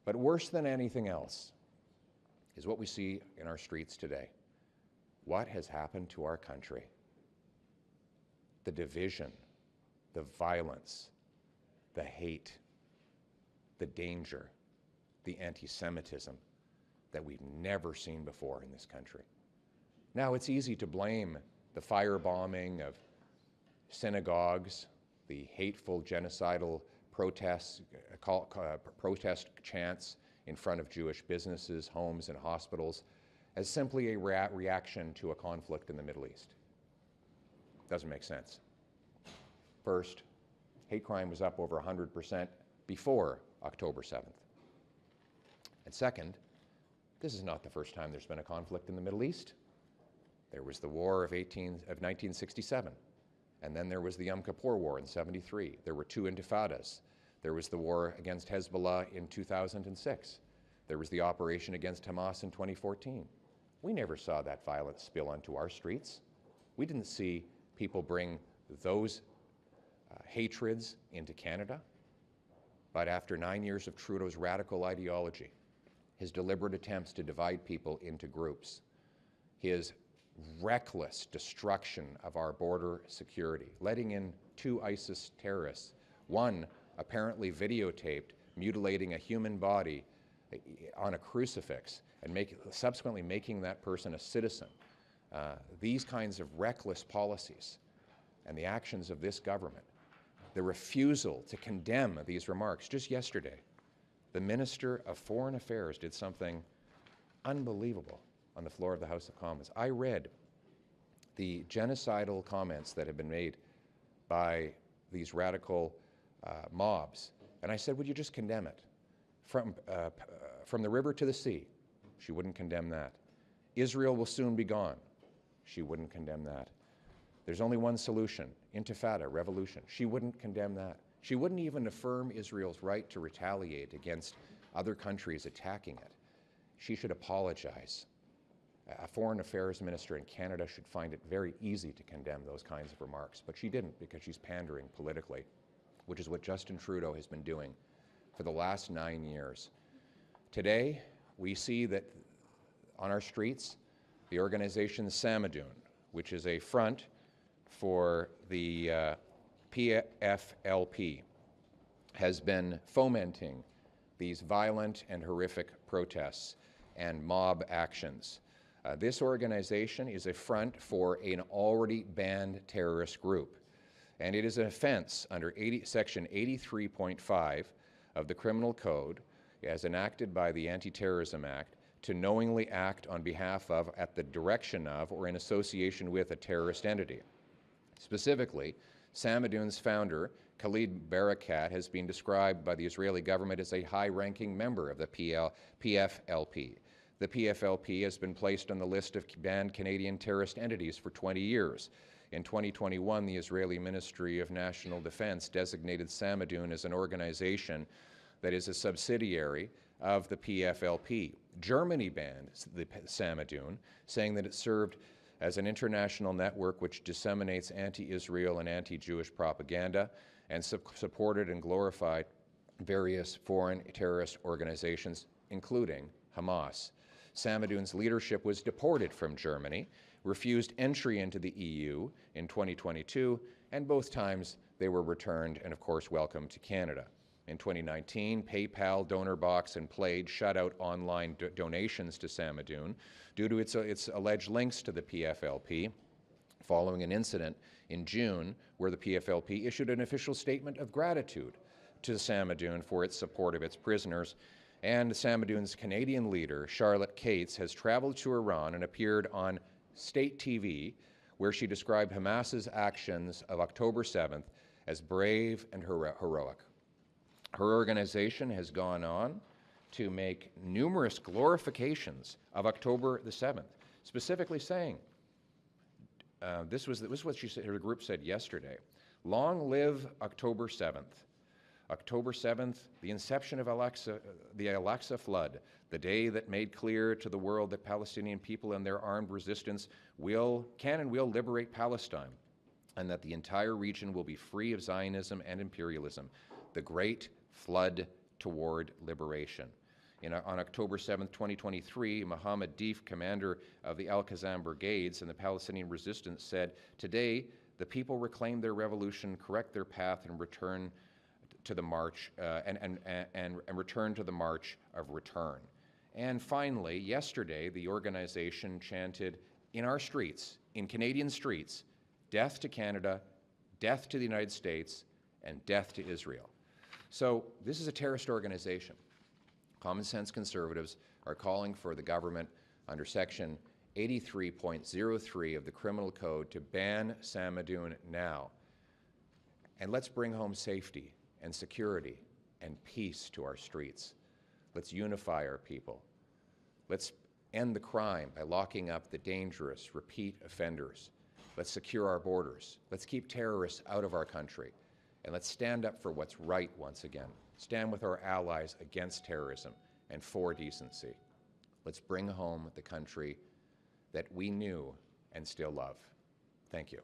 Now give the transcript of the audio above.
But worse than anything else is what we see in our streets today. What has happened to our country? The division, the violence, the hate, the danger, the anti-Semitism that we've never seen before in this country. Now, it's easy to blame the firebombing of synagogues, the hateful genocidal protests, protest chants in front of Jewish businesses, homes, and hospitals as simply a reaction to a conflict in the Middle East. Doesn't make sense. First, hate crime was up over 100% before October 7th. And second, this is not the first time there's been a conflict in the Middle East. There was the war of 1967, and then there was the Yom Kippur War in 73. There were two intifadas. There was the war against Hezbollah in 2006. There was the operation against Hamas in 2014. We never saw that violence spill onto our streets. We didn't see people bring those hatreds into Canada. But after 9 years of Trudeau's radical ideology, his deliberate attempts to divide people into groups, his reckless destruction of our border security, letting in 2 ISIS terrorists, one apparently videotaped mutilating a human body on a crucifix and subsequently making that person a citizen. These kinds of reckless policies and the actions of this government, the refusal to condemn these remarks. Just yesterday, the Minister of Foreign Affairs did something unbelievable on the floor of the House of Commons. I read the genocidal comments that have been made by these radical mobs, and I said, would you just condemn it? From the river to the sea, she wouldn't condemn that. Israel will soon be gone. She wouldn't condemn that. There's only one solution, intifada, revolution. She wouldn't condemn that. She wouldn't even affirm Israel's right to retaliate against other countries attacking it. She should apologize. A foreign affairs minister in Canada should find it very easy to condemn those kinds of remarks, but she didn't because she's pandering politically, which is what Justin Trudeau has been doing for the last 9 years. Today, we see that on our streets, the organization Samidoun, which is a front for the PFLP, has been fomenting these violent and horrific protests and mob actions. This organization is a front for an already banned terrorist group, and it is an offense under Section 83.5 of the Criminal Code, as enacted by the Anti-Terrorism Act, to knowingly act on behalf of, at the direction of, or in association with a terrorist entity. Specifically, Samidoun's founder, Khalid Barakat, has been described by the Israeli government as a high-ranking member of the PFLP. The PFLP has been placed on the list of banned Canadian terrorist entities for 20 years. In 2021, the Israeli Ministry of National Defense designated Samidoun as an organization that is a subsidiary of the PFLP. Germany banned the Samidoun, saying that it served as an international network which disseminates anti-Israel and anti-Jewish propaganda and supported and glorified various foreign terrorist organizations, including Hamas. Samidoun's leadership was deported from Germany, refused entry into the EU in 2022, and both times they were returned and, of course, welcomed to Canada. In 2019, PayPal, DonorBox, and Plaid shut out online donations to Samidoun due to its alleged links to the PFLP, following an incident in June where the PFLP issued an official statement of gratitude to Samidoun for its support of its prisoners. And Samidoun's Canadian leader, Charlotte Cates, has traveled to Iran and appeared on state TV, where she described Hamas's actions of October 7th as brave and heroic. Her organization has gone on to make numerous glorifications of October the 7th, specifically saying, this was what she said, her group said yesterday, long live October 7th. October 7th, the inception of the Al-Aqsa flood, the day that made clear to the world that Palestinian people and their armed resistance can and will liberate Palestine, and that the entire region will be free of Zionism and imperialism. The great flood toward liberation. On October 7, 2023, Mohammed Deif, commander of the Al-Qassam Brigades and the Palestinian resistance, said, "Today, the people reclaim their revolution, correct their path, and return to the march and return to the march of return." And finally, yesterday, the organization chanted in our streets, in Canadian streets, "Death to Canada, death to the United States, and death to Israel." So this is a terrorist organization. Common sense conservatives are calling for the government under Section 83.03 of the Criminal Code to ban Samidoun now. And let's bring home safety and security and peace to our streets. Let's unify our people. Let's end the crime by locking up the dangerous, repeat offenders. Let's secure our borders. Let's keep terrorists out of our country. And let's stand up for what's right once again. Stand with our allies against terrorism and for decency. Let's bring home the country that we knew and still love. Thank you.